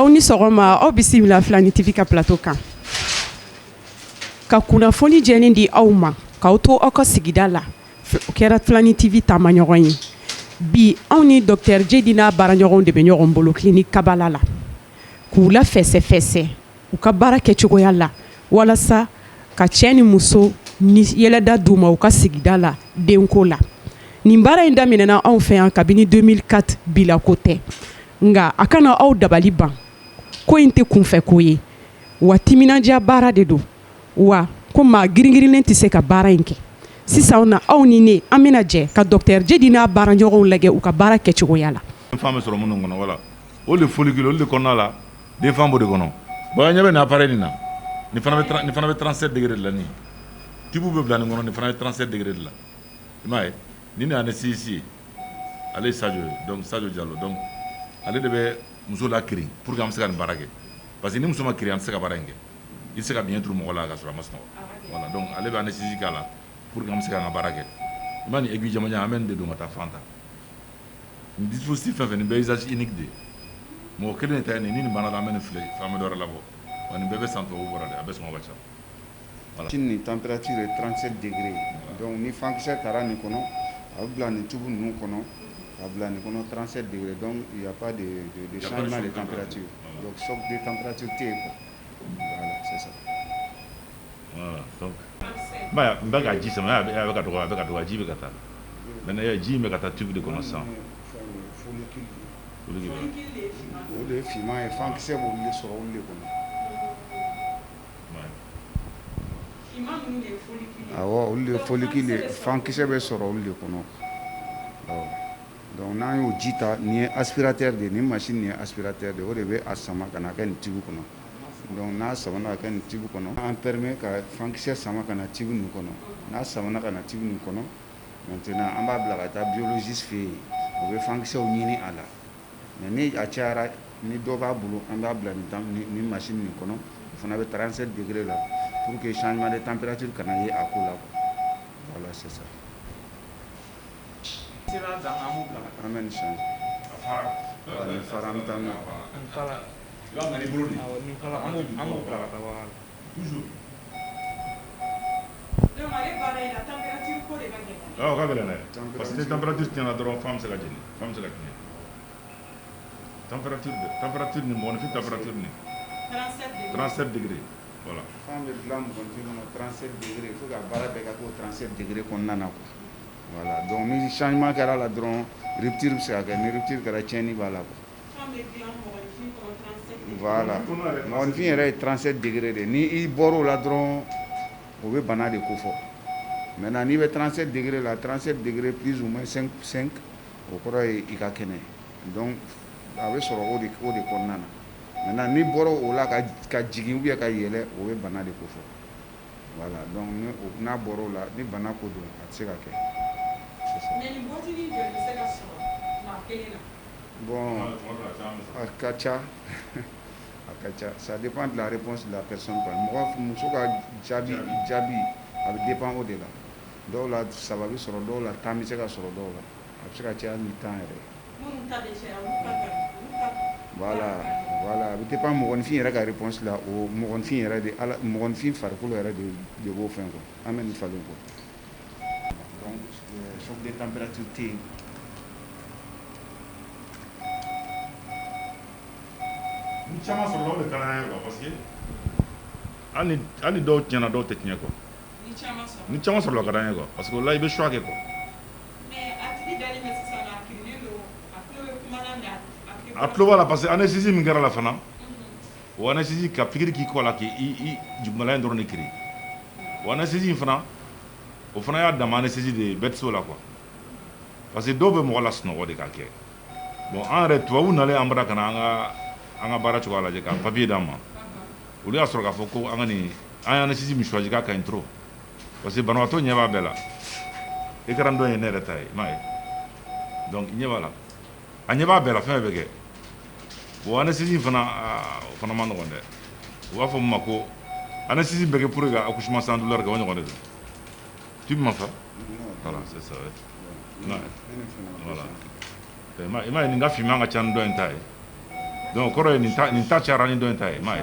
aw ni sɔgɔma aw bisimila Filani TV ka plateau kan ka kunnafoni jɛlen di aw ma k'aw to aw ka sigida la o kɛra Filani TV taamaɲɔgɔn ye bi aw ni Dr Djedi n'a baaraɲɔgɔnw de bɛ ɲɔgɔn bolo clinique Kabala la k'u la fɛsɛfɛsɛ u ka baara kɛcogoya la walasa ka cɛ ni muso ni yɛlɛda d'u ma u ka sigida la denko la nin baara in daminɛna anw fɛ yan kabini 2004 bila ko tɛ nga a kana aw dabali ban ko in tɛ kunfɛ ko ye wa timinandiya baara de don wa ko maa giringirilen tɛ se ka baara in kɛ sisan na aw ni ne an bɛna jɛ ka Dr Djedi n'a baaraɲɔgɔnw lajɛ u ka baara kɛcogoya la femme sɔrɔ minnu kɔnɔ wala o de follicule olu de kɔnɔna la den femme b'o de kɔnɔ bon ɲɛ bɛ nin appareil nin na nin fana bɛ 37 degré de la nin tibu bɛ bila nin kɔnɔ nin fana bɛ 37 degré de la i m'a ye nin de anesthésie ye ale ye Sadio ye donc Sadio Diallo donc ale de bɛ muso la kirin pour que an bɛ se ka nin baara kɛ parce que ni muso ma kirin an tɛ se ka baara in kɛ i tɛ se ka biɲɛ turu mɔgɔ la ka sɔrɔ a ma sunɔgɔ voilà donc ale bɛ anesthésie k'a la pour que an bɛ se ka an ka baara kɛ i ma nin aiguille jamajan an bɛ nin de don ka taa fan ta nin dispositif fɛn fɛn nin bɛɛ usage unique de ye mɔgɔ kelen de ta ye nin ni nin banna la an bɛ nin filɛ f'an bɛ dɔ wɛrɛ labɔ wa nin bɛɛ bɛ san tubabu bɔra de a bɛ sɔngɔ ka ca voilà. Ni température est 37 degrés donc ni fankisɛ taara nin kɔnɔ a bɛ bila nin tubu ninnu kɔnɔ a bila nin kɔnɔ 37 degrés donc il y a pas de changement de température donc choc de température tɛ yen quoi voilà c'est ça. Voilà donc ba n bɛ ka ji sama a bɛ ka dɔgɔ ji bɛ ka taa maintenant ji in bɛ ka taa tube de kɔnɔ sisan o de ye finman ye fankisɛ b'olu de sɔrɔ olu de kɔnɔ. awɔ olu de follicule de fankisɛ bɛ sɔrɔ olu de kɔnɔ donc n'an y'o ji ta nin ye aspirateur de ye nin machine nin ye aspirateur de ye o de bɛ a sama ka na kɛ nin tube kɔnɔ donc n'a samana ka kɛ nin tube kɔnɔ an permet ka fankisɛ sama ka na tube nin kɔnɔ n'a samana ka na tube nin kɔnɔ maintenant an b'a bila ka taa biologiste fɛ yen o bɛ fankisɛw ɲini a la mais ni a cayara ni dɔ b'a bolo an b'a bila nin machine nin kɔnɔ o fana bɛ 37 degrés la pour que changement de température kana ye a ko la voilà c'est ça. an bɛ nin changer nin fara an bɛ taa n'o awɔ ka gɛlɛn dɛ parce que ni température tiɲɛna dɔrɔn femme bɛ se ka jeni femme bɛ se ka tiɲɛ température ni mɔgɔninfin température ni 37 degrés voilà. femme bɛ dilan mɔgɔninfin kɔnɔ 37 degrés il faut ka baara bɛɛ ka k'o 37 degrés kɔnɔna na quoi voilà donc ni changement kɛra la dɔrɔn rupture bɛ se ka kɛ ni rupture kɛra tiɲɛni b'a la quoi. voilà mɔgɔninfin yɛrɛ ye 37 degrés de ni i bɔr'o la dɔrɔn o bɛ bana de ko fɔ maintenant n'i bɛ 37 degrés la 37 degrés plus ou moins 5 o kɔrɔ ye i ka kɛnɛ donc a bɛ sɔrɔ o de kɔnɔna na maintenant n'i bɔra o la ka jigin ou bien ka yɛlɛ o bɛ bana de ko fɔ voilà donc n'a bɔra o la ni bana ko don a tɛ se ka kɛ. mais nin bɔtini joli bɛ se ka sɔrɔ maa kelen na. bon a ka ca ça dépend de la réponse de la personne quoi mɔgɔ muso ka jaabi a bɛ dépend o de la dɔw la saba bɛ sɔrɔ dɔw la tan bɛ se ka sɔrɔ dɔw la a bɛ se ka caya ni tan yɛrɛ. minnu ta de caya olu ka gɛlɛn. voilà a bɛ dépend mɔgɔninfin yɛrɛ ka réponse la o mɔgɔninfin yɛrɛ de ala mɔgɔninfin farikolo yɛrɛ de b'o fɛn quoi an bɛ nin falen quoi donc choc de température tɛ yen. ni caman sɔrɔla o de ka d'an ye quoi parce que hali dɔw tiɲɛna dɔw tɛ tiɲɛ quoi ni caman sɔrɔla ka d'an ye quoi parce que o la i bɛ choix kɛ quoi. a tulo b'a la parce que anesthésie min kɛra la fana o anesthésie ka pikiri k'i kɔ la k'i jugumala in dɔrɔn de kiri o anesthésie in fana o fana y'a dama anesthésie de ye bɛɛ tɛ se o la quoi parce que dɔw bɛ mɔgɔ la sunɔgɔ de k'a kɛ bon an yɛrɛ tubabu nalen an bara ka na an ka baara cogoya lajɛ ka papier d'an ma olu y'a sɔrɔ k'a fɔ ko an ye anesthésie min choisi k'a ka ɲi trop parce que banabaatɔ ɲɛ b'a bɛɛ la écran dɔ ye ne yɛrɛ ta ye i m'a ye donc ɲɛ b'a la a ɲɛ b'a bɛɛ la fɛn bɛɛ bɛ kɛ bon anesthésie fana o fana ma nɔgɔn dɛ u b'a fɔ min ma ko anesthésie bɛ kɛ pour que accouchement sans douleur kɛ o ɲɔgɔn de don tu m'as fait voilà c'est ça voilà i m'a ye nin ka finman ka ca ni dɔ in ta ye donc kɔrɔ ye nin ta cayara ni dɔ in ta ye m'a ye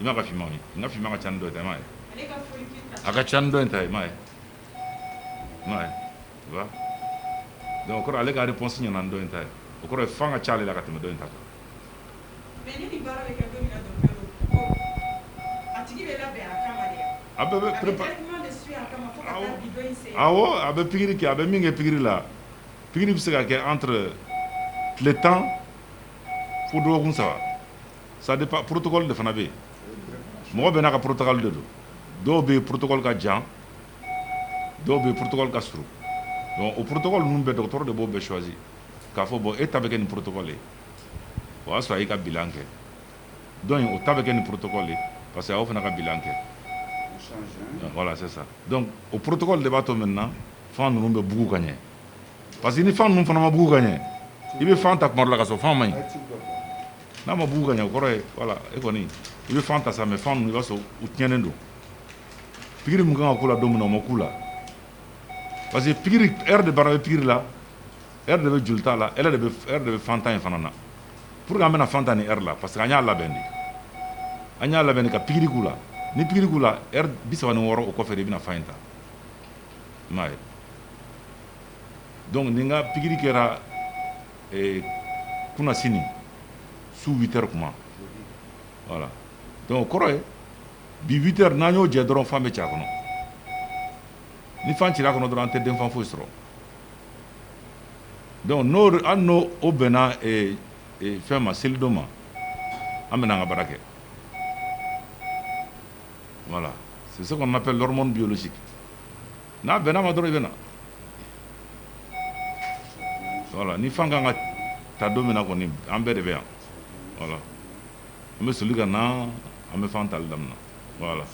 i m'a ka finman ye n ka finman ka ca ni dɔ in ta ye m'a ye a ka ca ni dɔ in ta ye m'a ye tu vois donc o kɔrɔ ale ka réponse ɲɛna ni dɔ in ta ye o kɔrɔ ye fan ka ca ale la ka tɛmɛ dɔ in ta kan mais ni nin baara bɛ kɛ don min na docteur ko a tigi bɛ labɛn a kama de a bɛɛ bɛ préparer traitement de suit a kama fo ka taa bi dɔ in se awɔ a bɛ pikiri kɛ a bɛ min kɛ pikiri la pikiri bɛ se ka kɛ entre le temps fo dɔgɔkun 3 ça dépend protocole de fana bɛ yen mɔgɔ bɛɛ n'a ka protocole de don dɔw bɛ yen protocole ka jan dɔw bɛ yen protocole ka surun donc o protocole ninnu bɛɛ dɔgɔtɔrɔ de b'o bɛɛ choisir k'a fɔ bon e ta bɛ kɛ nin protocole ye o y'a sɔrɔ a y'i ka bilan kɛ donc o ta bɛ kɛ nin protocole ye parce que a y'o fana ka bilan kɛ voilà c'est ça donc o protocole de b'a to maintenant fan ninnu bɛ bugu ka ɲɛ parce que ni fan ninnu fana ma bugu ka ɲɛ i bɛ fan ta kuma dɔ la ka sɔrɔ fan ma ɲi n'a ma bugu ka ɲɛ o kɔrɔ ye voilà e kɔni i bɛ fan ta sa mais fan ninnu i b'a sɔrɔ u tiɲɛnen don pikiri min kan ka k'u la don min na o ma k'u la parce que pikiri heure de baara bɛ pikiri la heure de bɛ jolita la heure de bɛ fan ta in fana na pour que an bɛna fan ta ni heure la parce que an y'a labɛn de an y'a labɛn de ka pikiri k'u la ni pikiri k'u la heure 36 o kɔfɛ de i bɛna fan in ta i m'a ye donc ni n ka pikiri kɛra kunna sini su 8 heures kuma voilà donc o kɔrɔ ye bi 8 heures n'an y'o jɛ dɔrɔn fan bɛ ci a kɔnɔ ni fan cira a kɔnɔ dɔrɔn an tɛ denfan foyi sɔrɔ donc hali n'o o bɛnna fɛn ma selidon ma an bɛna an ka baara kɛ voilà c'est ce qu'on appelle l'hormone biologique n'a bɛnna ma dɔrɔn i bɛ na voilà ni fan kan ka ta don min na kɔni an bɛɛ de bɛ yan voilà an bɛ soli ka na an bɛ fan tali daminɛ voilà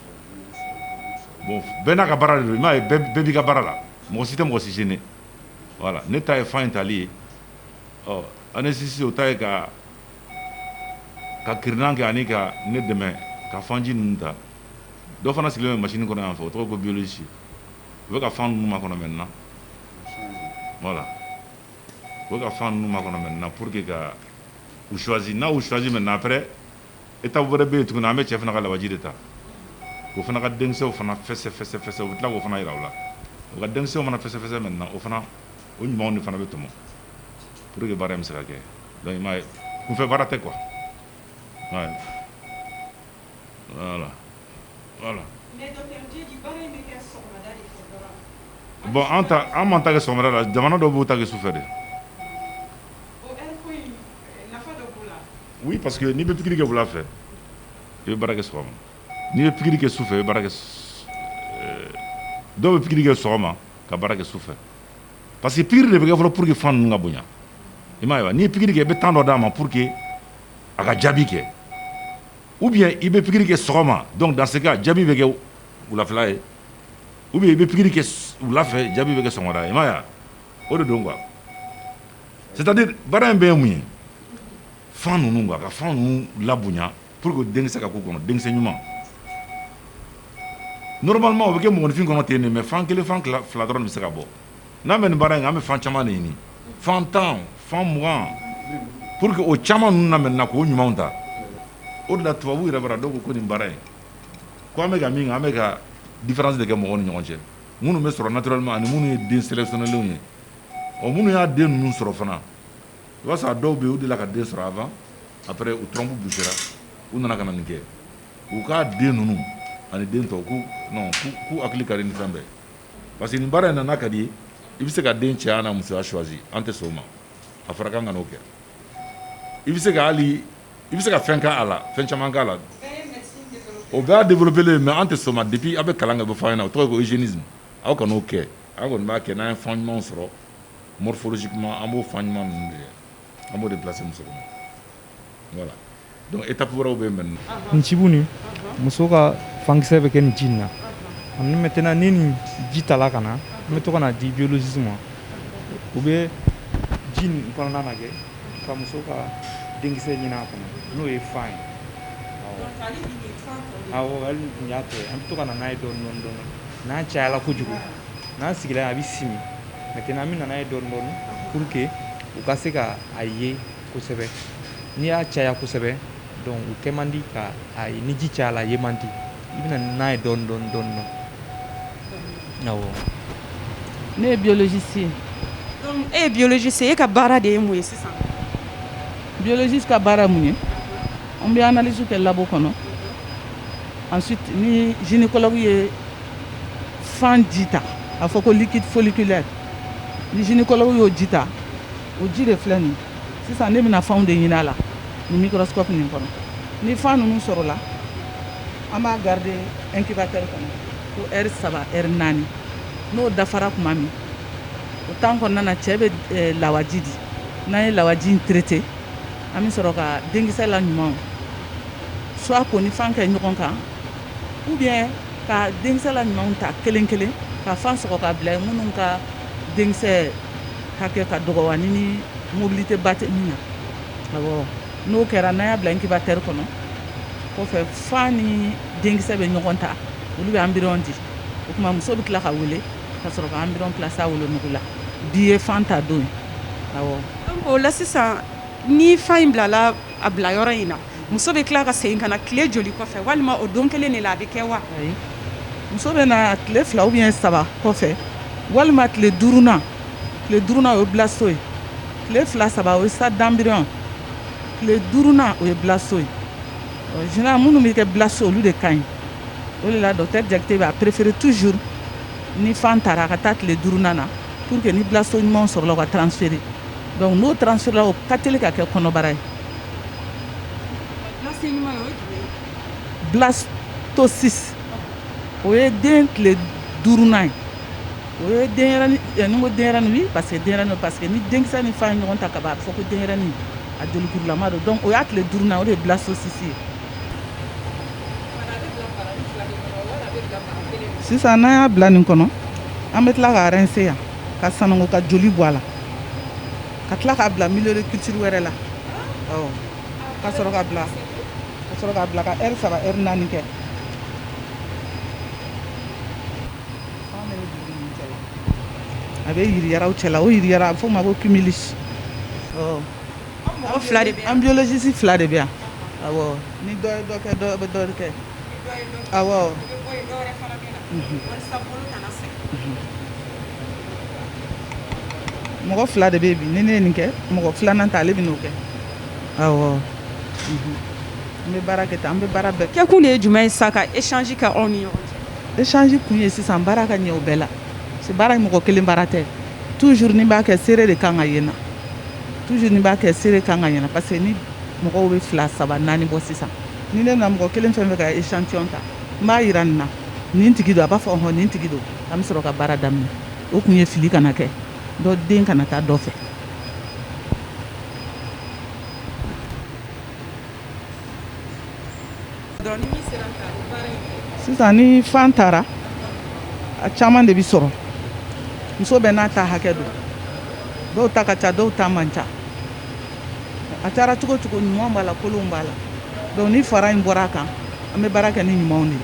bon bɛɛ n'a ka baara de don i m'a ye bɛɛ b'i ka baara la mɔgɔ si tɛ mɔgɔ si gêné voilà ne ta ye fan in tali ye ɔ anesthésie o ta ye ka kirinan kɛ ani ka ne dɛmɛ ka fanji ninnu ta dɔ fana sigilen bɛ machine kɔnɔ yan fɛ o tɔgɔ ko biologie u bɛ ka fan ninnu makɔnɔ maintenant voilà u bɛ ka fan ninnu makɔnɔ maintenant pour que ka u choisir n'a u choisir maintenant après étape wɛrɛ bɛ yen tuguni an bɛ cɛ fana ka lawaji de ta o fana ka denkisɛw fana fɛsɛ u bɛ tila k'o fana yira u la o ka denkisɛw fana fɛsɛ maintenant o fana o ɲumanw de fana bɛ tɔmɔ pour que baara in bɛ se ka kɛ donc i m'a ye kunfɛ baara tɛ quoi ouais voilà voilà mais docteur Diedhi baara in bɛ kɛ sɔgɔmada de fɛ dɔrɔn bon an m'an ta kɛ sɔgɔmada la jamana dɔw b'u ta kɛ sufɛ de o heure ko in nafa dɔ b'o la oui parce que n'i bɛ pikiri kɛ wula fɛ i bɛ baara kɛ sɔgɔma n'i bɛ pikiri kɛ sufɛ i bɛ baara kɛ dɔw bɛ pikiri kɛ sɔgɔma ka baara kɛ sufɛ parce que pikiri de bɛ kɛ fɔlɔ pour que fan ninnu ka bonya i m'a ye wa n'i ye pikiri kɛ i bɛ temps dɔ d'a ma pour que a ka jaabi kɛ ou bien i bɛ pikiri kɛ sɔgɔma donc dans ce cas jaabi bɛ kɛ wulafɛla ye ou bien i bɛ pikiri kɛ wula fɛ jaabi bɛ kɛ sɔgɔmada ye i m'a ye wa o de don quoi c'est à dire baara in bɛɛ ye mun ye fan ninnu quoi ka fan ninnu labonya pour que denkisɛ ka k'u kɔnɔ denkisɛ ɲuman normalement o bɛ kɛ mɔgɔninfin kɔnɔ ten de mais fan kelen fan fila dɔrɔn de bɛ se ka bɔ n'an bɛ nin baara in kɛ an bɛ fan caman de ɲini fan 10 fan 20 pour que o caman ninnu na maintenant k'o ɲumanw ta o de la tubabu yɛrɛ bara dɔw ko nin baara in ko an bɛ ka min kɛ an bɛ ka différence de kɛ mɔgɔw ni ɲɔgɔn cɛ minnu bɛ sɔrɔ naturellement ani minnu ye den sélectionnés ye ɔ minnu y'a den ninnu sɔrɔ fana i b'a sɔrɔ a dɔw bɛ yen u delila ka den sɔrɔ avant après u trompe bouchera u nana ka na nin kɛ u k'a den ninnu ani den tɔw k'u hakili ka di ni fɛn bɛɛ parce que nin baara in na n'a ka di ye i bɛ se ka den cɛya n'a musoya choisir an tɛ sɔn o ma a fɔra k'an ka n'o kɛ i bɛ se ka fɛn k'a la fɛn caman k'a la o bɛɛ y'a développé mais an tɛ sɔn o ma depuis a bɛ kalan kɛ bɔ f'an ɲɛna o tɔgɔ ye ko eugénisme aw ka n'o kɛ aw kɔni b'a kɛ n'an ye fan ɲumanw sɔrɔ morphologiquement an b'o fan ɲuman ninnu de kɛ an b'o de placer muso kɔnɔ voilà donc étape wɛrɛw bɛ yen maintenant. N cibuni muso ka fankisɛ bɛ kɛ nin ji in na ani maintenant ni nin ji tala ka na an bɛ to ka na di biologiste ma u bɛ ji nin kɔnɔna lajɛ ka muso ka denkisɛ ɲini a kɔnɔ n'o ye fan ye awɔ hali nin y'a tɔ ye an bɛ to ka na n'a ye dɔɔni dɔɔni n'an cayala kojugu n'an sigila yen a bɛ simi maintenant an bɛ na n'a ye dɔɔni dɔɔni pour que u ka se ka a ye kosɛbɛ n'i y'a caya kosɛbɛ donc o kɛ man di ka a ni ji caya la ye man di i bɛna n'a ye dɔɔni dɔɔni awɔ ne ye biologiste ye donc e ye biologiste ye e ka baara de ye mun ye sisan biologiste ka baara mun ye on bɛ analyse kɛ labo kɔnɔ ensuite ni gynécologue ye fan ji ta a fɔ ko liquide folliculaire ni gynécologue y'o ji ta o ji de filɛ nin sisan ne bɛna fanw de ɲini a la ni microscope nin kɔnɔ ni fan ninnu sɔrɔla an b'a garder incubateur kɔnɔ ko heure 3 heure 4 n'o dafara tuma min o temps kɔnɔna na cɛ bɛ lawaji di n'an ye lawaji in traité an bɛ sɔrɔ ka denkisɛ la ɲumanw soit ko ni fan kɛ ɲɔgɔn kan ou bien ka denkisɛ la ɲumanw ta kelen kelen ka fan sɔgɔ ka bila minnu ka denkisɛ hakɛ ka dɔgɔ wa ni mobilité ba tɛ min na awɔ n'o kɛra n'an y'a bila incubateur kɔnɔ kɔfɛ fan ni denkisɛ bɛ ɲɔgɔn ta olu bɛ embryon di o tuma muso bɛ tila ka wele ka sɔrɔ ka embryon placer a wolonugu la bi ye fan ta don ye awɔ donc o la sisan ni fa in bilala a bila yɔrɔ in na muso bɛ tila ka segin ka na tile joli kɔfɛ walima o don kelen de la a bɛ kɛ wa ayi muso bɛ na tile 2 ou bien 3 kɔfɛ walima tile 5nan o ye blasto ye tile 2 3 o ye stade d'embryon tile 5nan o ye blasto ye général minnu bɛ kɛ blasto olu de ka ɲi o de la docteur Diakité b'a préféré toujours ni fan taara a ka taa tile 5nan na pour que ni blasto ɲumanw sɔrɔla o ka transférer donc n'o transfert la o ka teli ka kɛ kɔnɔbara ye blastocyste o ye den tile 5nan ye o ye denyɛrɛni ni ko denyɛrɛni oui parce que ni denkisɛ ni fa ye ɲɔgɔn ta ka ban a bɛ fɔ ko denyɛrɛni a jolikurulama don donc o y'a tile 5nan o de ye blastocyste ye sisan n'an y'a bila nin kɔnɔ an bɛ tila ka rincer yan ka sanango ka joli bɔ a la ka tila k'a bila milieu de culture wɛrɛ la awɔ ka sɔrɔ ka bila ka heure 3 heure 4 kɛ a bɛ yiriyaraw cɛla o yiriyara a bɛ fɔ o ma ko cumulus mɔgɔ fila de bɛ yan an biologiste 2 de bɛ yan awɔ ni dɔ ye dɔ kɛ dɔ bɛ dɔ kɛ awɔ mɔgɔ 2 de bɛ yen bi ni ne ye nin kɛ mɔgɔ 2nan ta ale bɛ n'o kɛ awɔ an bɛ baara kɛ ten an bɛ baara bɛɛ kɛ kɛkun de ye jumɛn ye sa ka échange kɛ aw ni ɲɔgɔn cɛ échange kun ye sisan baara ka ɲɛ o bɛɛ la parce que baara ye mɔgɔ kelen baara tɛ toujours ni b'a kɛ seere de kan ka yen na toujours ni b'a kɛ seere kan ka ɲɛna parce que ni mɔgɔw bɛ 2 3 4 bɔ sisan ni ne na mɔgɔ kelen fɛn fɛn ka échantillon ta n b'a yira nin na nin tigi don a b'a fɔ ɔhɔn nin tigi don an bɛ sɔrɔ ka baara daminɛ o kun ye fili kana kɛ dɔ den kana taa dɔ fɛ sisan ni fan taara a caman de bɛ sɔrɔ muso bɛɛ n'a ta hakɛ don dɔw ta ka ca dɔw ta man ca a taara cogo cogo ɲumanw b'a la kolonw b'a la donc ni fara in bɔra a kan an bɛ baara kɛ ni ɲumanw de ye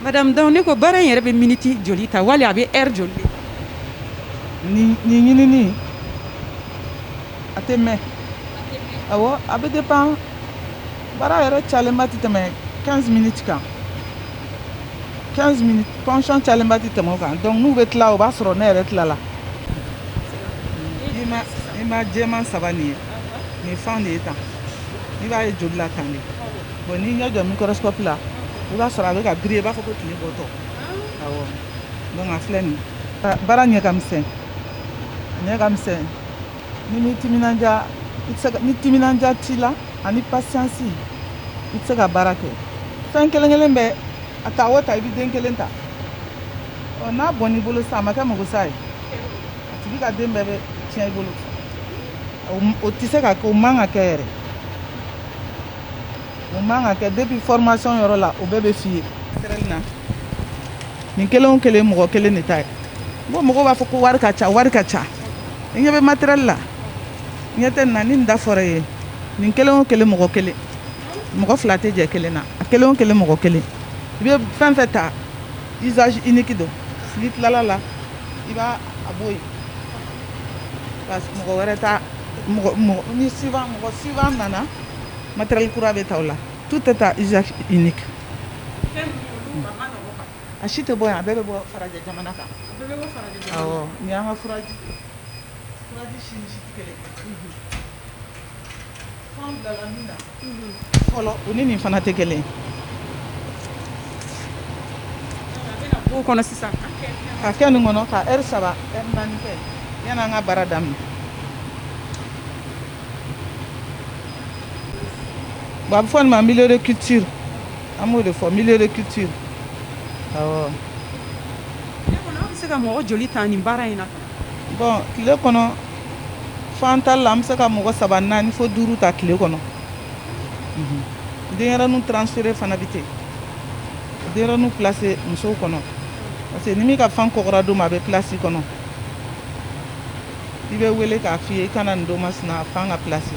madame donc ne ko baara in yɛrɛ bɛ miniti joli ta wali a bɛ heure joli nin ɲinini a tɛ mɛn awɔ a bɛ dépend baara yɛrɛ cayalenba tɛ tɛmɛ 15 minutes kan 15 minutes ponction cayalenba tɛ tɛmɛ o kan donc n'u bɛ tila o b'a sɔrɔ ne yɛrɛ tilala i ma jɛman 3 nin ye nin fan de ye tan i b'a ye joli la tan de bon n'i ɲɛ jɔ microscope la i b'a sɔrɔ a bɛ ka briller i b'a fɔ ko tile bɔtɔ awɔ donc a filɛ nin baara ɲɛ ka misɛn ni mi timinanja ni timinanja t'i la ani patience i tɛ se ka baara kɛ fɛn kelen kelen bɛ a ta o ta i bɛ den kelen ta n'a bɔn'i bolo sisan a ma kɛ magosa ye a tigi ka den bɛɛ bɛ tiɲɛ i bolo o tɛ se ka kɛ o man ka kɛ yɛrɛ o man ka kɛ depuis formation yɔrɔ la o bɛɛ bɛ f'i ye na nin kelen o kelen mɔgɔ kelen de ta ye bon mɔgɔw b'a fɔ ko wari ka ca i ɲɛ bɛ matériel la ɲɛ tɛ nin na ni nin da fɔra ye nin kelen o kelen mɔgɔ kelen mɔgɔ 2 tɛ jɛ kelen na a kelen o kelen mɔgɔ kelen i bɛ fɛn fɛn ta usage unique don n'i tilala la i b'a a bɔ yen parce que mɔgɔ wɛrɛ ta ni suivant mɔgɔ suivant nana matériel kura bɛ ta o la tout est à usage unique a si tɛ bɔ yan a bɛɛ bɛ bɔ farajɛ jamana kan awɔ ni y'an ka furaji si ni si tɛ kelen fɛn bilala min na fɔlɔ o ni nin fana tɛ kelen b'o kɔnɔ sisan ka kɛ nin kɔnɔ ka heure 3 heure 4 kɛ yanni an ka baara daminɛ bon a bɛ fɔ nin ma milieu de culture an b'o de fɔ milieu de culture awɔ aw bɛ se ka mɔgɔ joli ta nin baara in na bon tile kɔnɔ fan tali la an bɛ se ka mɔgɔ 3 4 fo 5 ta tile kɔnɔ denyɛrɛninw transféré fana bɛ ten denyɛrɛninw placé musow kɔnɔ parce que ni min ka fan kɔgɔra don min a bɛ place i kɔnɔ i bɛ wele k'a f'i ye i kana nin don masina a fan ka place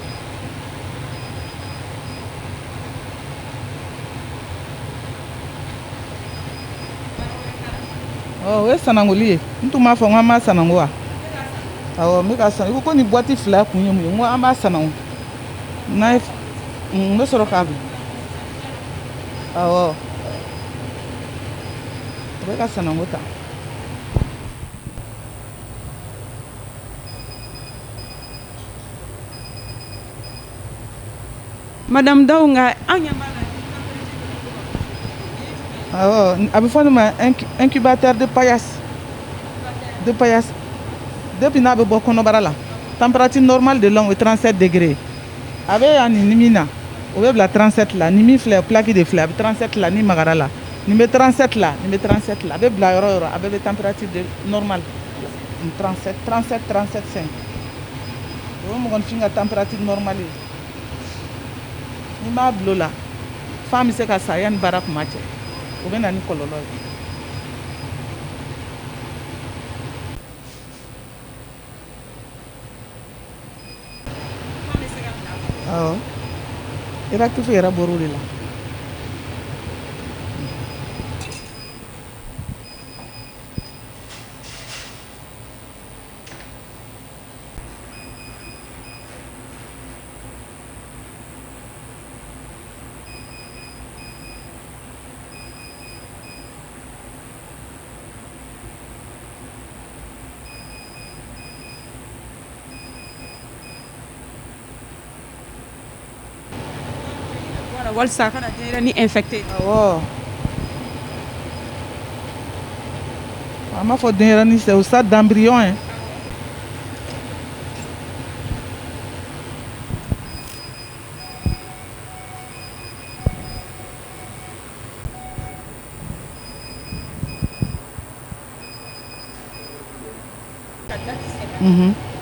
o ye sanangoli ye n tun b'a fɔ n ko an b'a sanango wa awɔ n bɛ ka san i ko ko nin boîte fila kun ye mun ye n ko an b'a sanango n'a ye n bɛ sɔrɔ k'a bila awɔ o bɛ ka sanango ta madame Daouga an ɲɛ b'a la awɔ a bɛ fɔ nin ma incubateur de paillasse depuis n'a bɛ bɔ kɔnɔbara la température normale de l'homme est 37 degrés a bɛ yan nin min na o bɛ bila 37 la ni min filɛ plaque de filɛ a bɛ 37 la ni magara la nin bɛ 37 la nin bɛ 37 la a bɛ bila yɔrɔ o yɔrɔ a bɛɛ bɛ température de normale 37 5 o ye mɔgɔnifin ka température normale ye n'i m'a bila o la femme bɛ se ka sa yanni baara kuma cɛ o bɛ na ni kɔlɔlɔ ye awɔ réactif yɛrɛ bɔr'o de la walisa a kana denyɛrɛnin infecté awɔ an b'a fɔ denyɛrɛnin c'est au stade d'embryon hein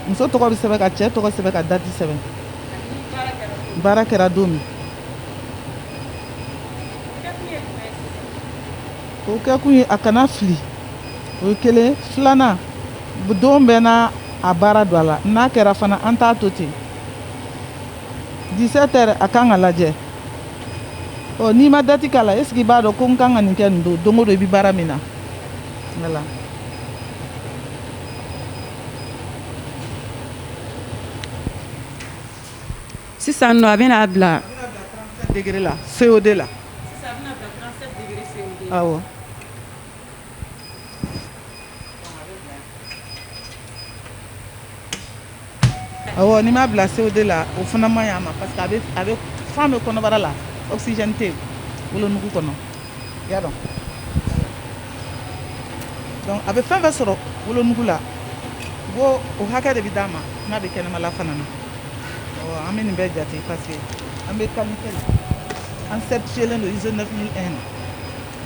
muso tɔgɔ bɛ sɛbɛn ka cɛ tɔgɔ sɛbɛn ka date sɛbɛn baara kɛra don min o kɛ kun ye a kana fili o ye kelen filanan don bɛɛ n'a a baara don a la n'a kɛra fana an t'a to ten 17 heures a kan ka lajɛ n'i ma dati k'a la est ce que i b'a dɔn ko n kan ka nin kɛ nin don don o don i bɛ baara min na voilà sisan nɔ a bɛna bila 37 degré la COD la awɔ awɔ n'i m'a bila COD la o fana man ɲi a ma parce que a bɛ fan bɛ kɔnɔbara la oxygène tɛ yen wolonugu kɔnɔ i y'a dɔn donc a bɛ fɛn fɛn sɔrɔ wolonugu la o hakɛ de bɛ d'a ma n'a bɛ kɛnɛmala fana na awɔ an bɛ nin bɛɛ jate parce que an bɛ qualité la an certifielen don ISO 9001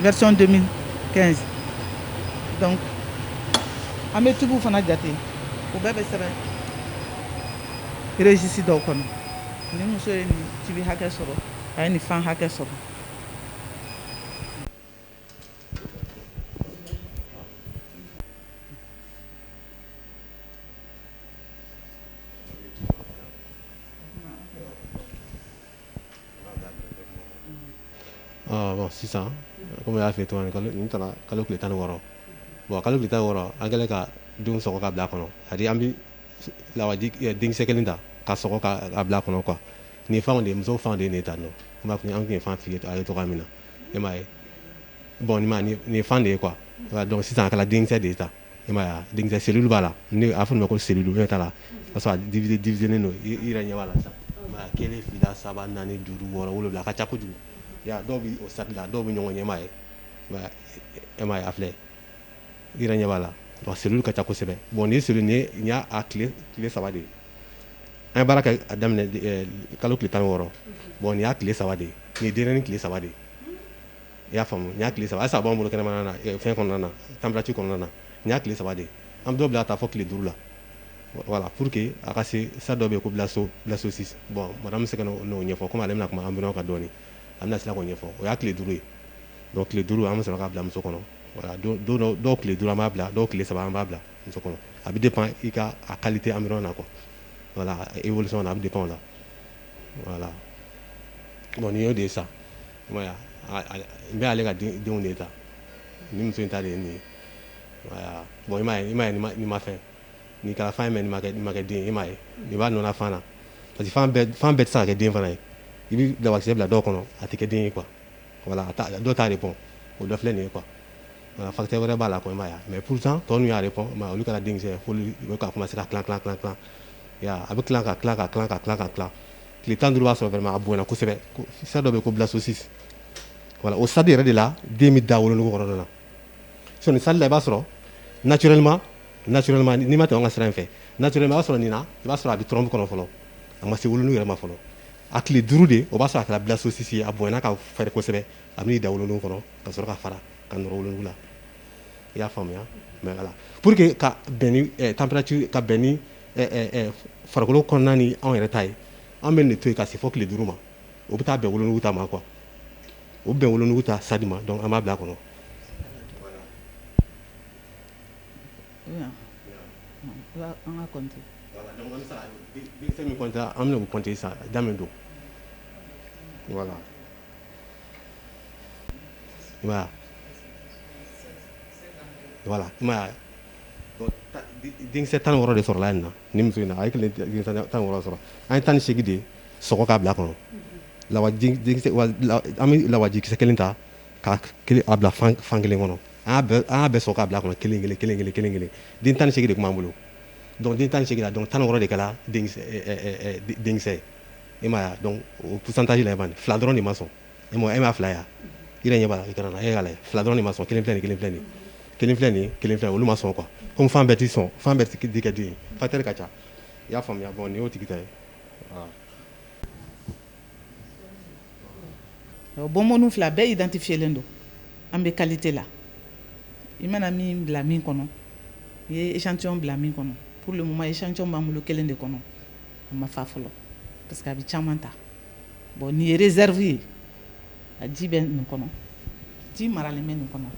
version 2015 donc an bɛ tubiw fana jate o bɛɛ bɛ sɛbɛn registre dɔw kɔnɔ ni muso ye nin tibi hakɛ sɔrɔ a ye nin fan hakɛ sɔrɔ bon sisan komi y'a f'i ye cogo min nin taara kalo tile 16 bon kalo tile 16 an kɛlen ka denw sɔgɔ ka bila a kɔnɔ c'est à dire an bi lawaji denkisɛ kelen ta ka sɔgɔ ka bila kɔnɔ quoi nin fɛnw de muso fɛnw de ne ta nɔ an b'a fɔ an tun ye fan f'i ye a ye cogoya min na e m'a ye bon nin fan de ye quoi donc sisan a kɛra denkisɛ de ye ta e m'a ye a denkisɛ cellule b'a la ne a fɔ nin ma ko cellule ne t'a la parce que a divisé don i yɛrɛ ɲɛ b'a la sisan e m'a ye kelen fila saba naani duuru wɔɔrɔ wolonwula a ka ca kojugu ya dɔw bɛ o stade la dɔw bɛ ɲɔgɔn ɲɛ e m'a ye e m'a ye a filɛ i yɛrɛ ɲɛ b'a la donc cellule ka ca kosɛbɛ bon nin cellule nin y'a tile 3 de ye an ye baara kɛ a daminɛ kalo tile 16 bon nin y'a tile 3 de ye nin ye denyɛrɛnin tile 3 de ye i y'a faamu nin y'a tile 3 halisa a b'an bolo kɛnɛmana na fɛn kɔnɔna na température kɔnɔna na nin y'a tile 3 de ye an bɛ dɔ bila ka taa fɔ tile 5 la voilà pour que a ka se stade dɔ bɛ yen ko Blaso 6 bon madame bɛ se ka n'o ɲɛfɔ komi ale bɛna kuma environnement kan dɔɔni a bɛna sila k'o ɲɛfɔ o y'a tile 5 ye donc tile 5 an bɛ sɔrɔ k'a bila muso kɔnɔ voilà dɔw tile 5 an b'a bila dɔw tile 3 an b'a bila muso kɔnɔ a bɛ dépend i ka a qualité environnement na quoi voilà évolution na a bɛ dépend o la voilà bon nin y'o de ye sa i m'a ye n bɛ ale ka denw de ta ni muso in ta de ye nin ye voilà bon i m'a ye nin ma fɛn nin kɛra fan ye mɛ nin ma kɛ den ye i m'a ye nin b'a nɔnɔ fan na parce que fan bɛɛ tɛ se ka kɛ den fana ye i bɛ dabakisɛ bila dɔw kɔnɔ a tɛ kɛ den ye quoi voilà dɔw t'a répond o dɔ filɛ nin ye quoi voilà facteur wɛrɛ b'a la quoi i m'a ye mais pourtant tɔ ninnu y'a répond mais olu kɛra denkisɛ ye f'olu bɛ ka commencer ka tilan ya a bɛ tilan ka tilan tile 15 b'a sɔrɔ vraiment a bonyana kosɛbɛ stade dɔ bɛ yen ko Blaso 6 voilà o stade yɛrɛ de la den bɛ da wolonugu kɔnɔna na sinon nin stade la i b'a sɔrɔ naturellement n'i ma tɛmɛ an ka sira in fɛ naturellement i b'a sɔrɔ nin na i b'a sɔrɔ a bɛ trompe kɔnɔ fɔlɔ a ma se wolonugu yɛrɛ ma fɔlɔ a tile 5 de o b'a sɔrɔ a kɛra Blaso 6 ye a bonyana ka fɛrɛ kosɛbɛ a bɛ n'i da wolonugu kɔnɔ ka sɔrɔ ka fara ka nɔrɔ wolonugu la i y'a faamuya mais voilà pour que ka bɛn ni température ka bɛn ni farikolo kɔnɔna ni anw yɛrɛ ta ye an bɛ nin de to yen ka se fɔ tile 5 ma o bɛ taa bɛn wolonugu ta ma quoi o bɛn wolonugu ta stade ma donc an b'a bila a kɔnɔ. an ka compter. Voilà donc an bɛ se ka denkisɛ min compter an bɛna o compter sisan jumɛn don voilà i m'a ye voilà i m'a ye denkisɛ 16 de sɔrɔla nin na ni muso in na a ye kelen denkisɛ 16 sɔrɔ an ye 18 de sɔgɔ k'a bila a kɔnɔ an bɛ lawaji kisɛ kelen ta ka a bila fan kelen kɔnɔ an y'a bɛɛ sɔgɔ k'a bila a kɔnɔ kelen den 18 de tun b'an bolo donc den 18 la donc 16 de kɛra denkisɛ ye i m'a ye donc o pourcentage la i b'a ye 2 dɔrɔn de ma sɔn e m'a 2 ya i yɛrɛ ɲɛ b'a la écran na e y'a lajɛ 2 dɔrɔn de ma sɔn kelen filɛ nin ye olu ma sɔn quoi comme fan bɛɛ tɛ sɔn fan bɛɛ tɛ kɛ den ye facteur ka ca i y'a faamuya bon nin y'o tigi ta ye voilà. bonbonniw fila bɛɛ identifielen don an bɛ qualité la i mana min bila min kɔnɔ i ye échantillon bila min kɔnɔ pour le moment échantillon b'an bolo kelen de kɔnɔ a ma fa fɔlɔ parce que a bɛ caman ta bon nin ye réserve ye a ji bɛ nin kɔnɔ ji maralen bɛ nin kɔnɔ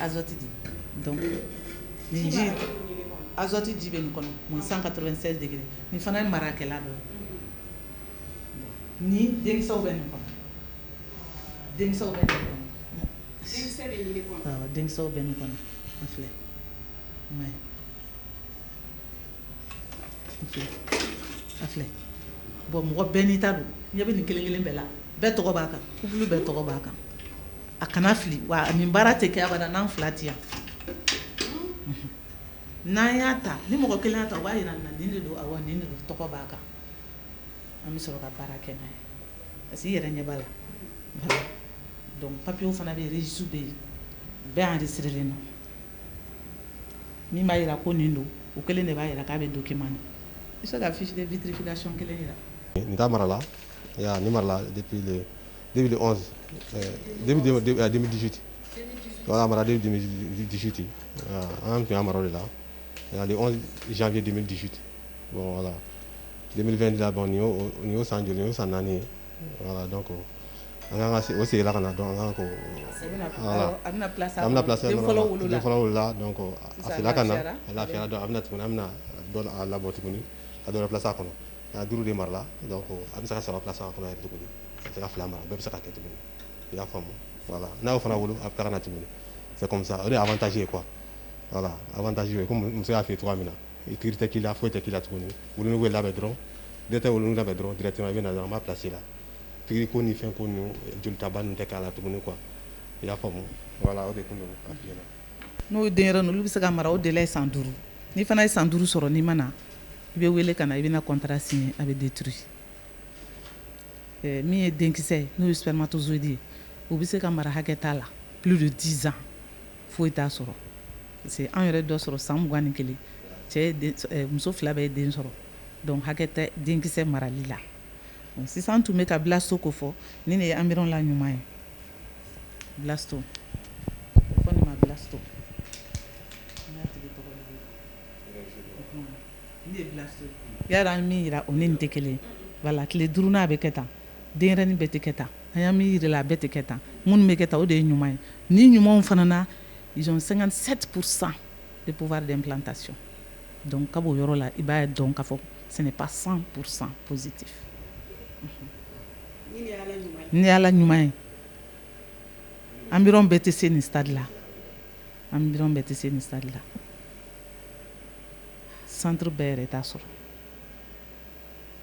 azote di donc nin ji azote ji bɛ nin kɔnɔ moins 196 degrés nin fana ye marakɛla dɔ ni denkisɛw bɛ nin kɔnɔ denkisɛw bɛ nin kɔnɔ denkisɛw bɛ nin kɔnɔ an filɛ a filɛ bon mɔgɔ bɛɛ n'i ta don ɲɛ bɛ nin kelen bɛɛ la bɛɛ tɔgɔ b'a kan couple bɛɛ tɔgɔ b'a kan a kana fili wa nin baara tɛ kɛ abada n'an fila tɛ yan n'an y'a ta ni mɔgɔ kelen y'a ta o b'a yira nin na nin de don awɔ nin de don tɔgɔ b'a kan an bɛ sɔrɔ ka baara kɛ n'a ye parce que i yɛrɛ ɲɛ b'a la voilà donc papier fana bɛ yen registre bɛ yen bɛɛ enregistré don min b'a yira ko nin don o kelen de b'a yira k'a bɛ document na i bɛ se ka fiche de vitrification kelen yira. nin ta marala nin marala depuis le 11 début 2018 voilà mara depuis 2018 an tun y'a mara o de la le 11 janvier 2018 bon voilà 2020 la bon nin y'o san joli nin y'o san 4 ye voilà donc an kan ka o seginna ka na donc an kan ko voilà a bɛna place a bɛna place den fɔlɔ wolola donc a seginna ka na a lafiyara donc a bɛna tuguni an bɛna dɔ a labɔ tuguni ka dɔ wɛrɛ place a kɔnɔ a 5 de marala donc a bɛ se ka 3 place a kɔnɔ yɛrɛ tuguni a bɛ se ka 2 mara bɛɛ bɛ se ka kɛ tuguni i y'a faamu. voilà n'a fana wolo a taara na tuguni c'est comme ça o de avantage quoi voilà avantage comme muso y'a f'i ye cogoya min na pikiri tɛ k'i la foyi tɛ k'i la tuguni wolonugu bɛ labɛn dɔrɔn dès tɛ wolonugu labɛn dɔrɔn directement i bɛ na dɔrɔn an b'a placer la pikiri ko ni fɛn ko ninnu jolitaba ninnu tɛ k'a la tuguni quoi i y'a faamu voilà o de tun don a f'i ɲɛna. N'o ye denyɛrɛnin olu bɛ se ka mara o délai ye san 5 ni fana ye san 5 sɔrɔ n'i ma na i bɛ wele ka na i bɛna contrat signer a bɛ détruit min ye denkisɛ ye n'o ye spermatozoïde ye o bɛ se ka mara hakɛ t'a la plus de 10 ans foyi t'a sɔrɔ parce que an yɛrɛ dɔ sɔrɔ san 21 cɛ muso 2 bɛɛ ye den sɔrɔ donc hakɛ tɛ denkisɛ marali la sisan an tun bɛ ka blasto ko fɔ ni de ye environ la ɲuman ye blasto fɔ nin ma blasto ni ye blasto yala an min yira o ni nin tɛ kelen voilà tile 5nan a bɛ kɛ tan denyɛrɛnin bɛɛ tɛ kɛ tan an y'a min yira la a bɛɛ tɛ kɛ tan minnu bɛ kɛ tan o de ye ɲuman ye ni ɲumanw fana na ils ont 57% de pouvoir d'implantation donc ka b'o yɔrɔ la i b'a dɔn k'a fɔ ce n'est pas 100% positif ni ala ɲuman ye environ bɛɛ tɛ se nin stade la environ bɛɛ tɛ se nin stade la centre bɛɛ yɛrɛ t'a sɔrɔ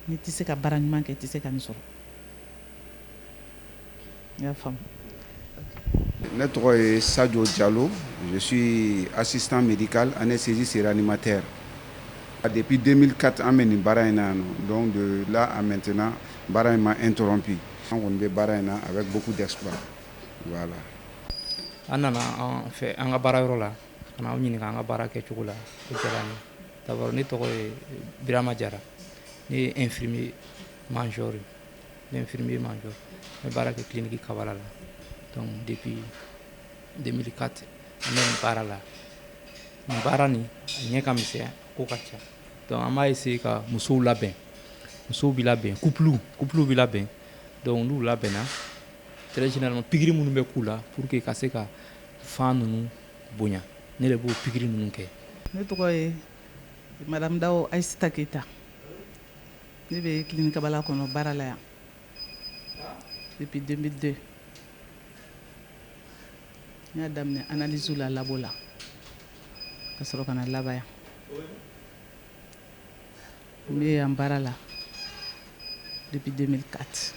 ni tɛ se ka baara ɲuman kɛ i tɛ se ka nin sɔrɔ i y'a faamu. Ne tɔgɔ ye Sadio Diallo, je suis assistant médical anesthésiste et réanimateur. Depuis 2004 an bɛ nin baara in na donc de là à maintenant baara in ma interrompu. An kɔni bɛ baara in na avec beaucoup d'espoir. Voilà. An nana an fɛ an ka baara yɔrɔ la ka na aw ɲininka an ka baara kɛcogo la o diyara n ye. D'abord ne tɔgɔ ye Birama Jara, ne ye infirmier major ye, ne infirmier major, n bɛ baara kɛ clinique Kabala la. Donc depuis 2004 an bɛ nin baara la. Nin baara nin a ɲɛ ka misɛn ko ka ca. Donc an b'a essayer ka musow labɛn, musow bi labɛn, couple bi labɛn. Donc n'u labɛnna très généralement pikiri minnu bɛ k'u la pour que ka se ka fan ninnu bonya ne de b'o pikiri ninnu kɛ. Ne tɔgɔ ye Madame Dawo Aïssata Keita, ne bɛ clinique Kabala kɔnɔ baara la yan depuis 2002. n y'a daminɛ analyse la labo la ka sɔrɔ ka na laban yan n bɛ yan baara la depuis 2004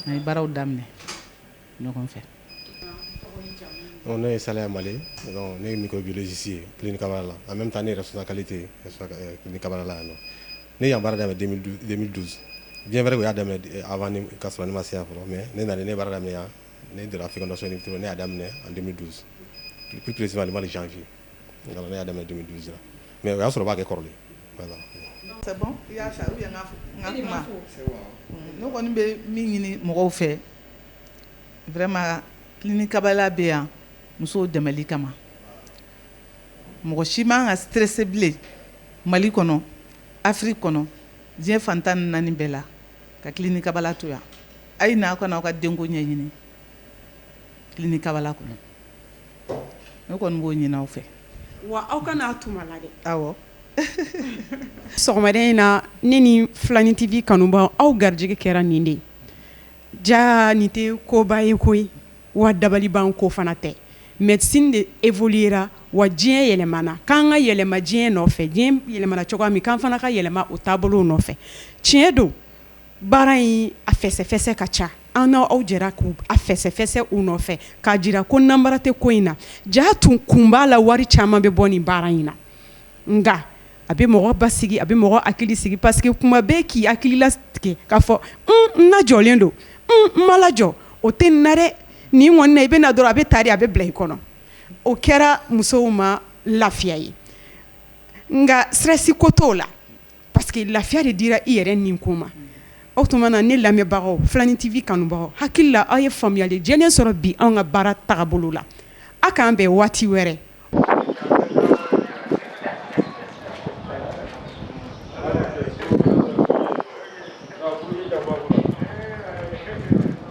an ye baaraw daminɛ ɲɔgɔn fɛ. Ne ye Salaya Male, ne ye microbiologiste ye clinique Kabala la en même temps ne ye responsable qualité clinique Kabala la yan nɔ. Ne ye yan baara daminɛ 2012 bien vrai que o y'a daminɛ avant ka sɔrɔ ne ma se yan fɔlɔ mais ne nana ne ye baara daminɛ yan ne de la fécondation in vitro ne y'a daminɛ en 2012 plus précisément le mois de janvier alors ne y'a daminɛ 2012 la mais o y'a sɔrɔ o b'a kɛ kɔrɔlen voilà. C'est bon i y'a fɛ ou bien n ka kuma ne kɔni bɛ min ɲini mɔgɔw fɛ vraiment clinique Kabala bɛ yan musow dɛmɛli kama mɔgɔ si man ka stressé bilen Mali kɔnɔ Afrique kɔnɔ diɲɛ fan 14 bɛɛ la ka clinique Kabala to yan a ye na aw ka na aw ka denko ɲɛɲini clinique Kabala kɔnɔ ne kɔni b'o ɲini aw fɛ wa aw kana tuma la dɛ. awɔ sɔgɔmada in na ne ni Filani TV kanubaw aw garijɛgɛ kɛra nin de ja nin tɛ koba ye koyi wa dabaliban ko fana tɛ médecine de évoluera wa diɲɛ yɛlɛmana k'an ka yɛlɛma diɲɛ nɔfɛ diɲɛ yɛlɛmana cogoya min k'an fana ka yɛlɛma o taabolow nɔfɛ tiɲɛ don baara in a fɛsɛfɛsɛ ka ca an n'aw jɛra k'u a fɛsɛfɛsɛ u nɔfɛ k'a jira ko nanbara tɛ ko in na ja tun kun b'a la wari caman bɛ bɔ nin baara in na nka a bɛ mɔgɔ basigi a bɛ mɔgɔ hakili sigi parce que kuma bɛɛ k'i hakili latigɛ k'a fɔ n lajɔlen don n ma lajɔ o tɛ nin na dɛ nin kɔni na i bɛ na dɔrɔn a bɛ taa de a bɛ bila i kɔnɔ o kɛra musow ma lafiya ye nka stress ko t'o la parce que lafiya de dira i yɛrɛ nin ko ma o tuma na ne lamɛnbagaw Filani TV kanubagaw hakili la aw ye faamuyali jɛlen sɔrɔ bi anw ka baara tagabolo la a k'an bɛn waati wɛrɛ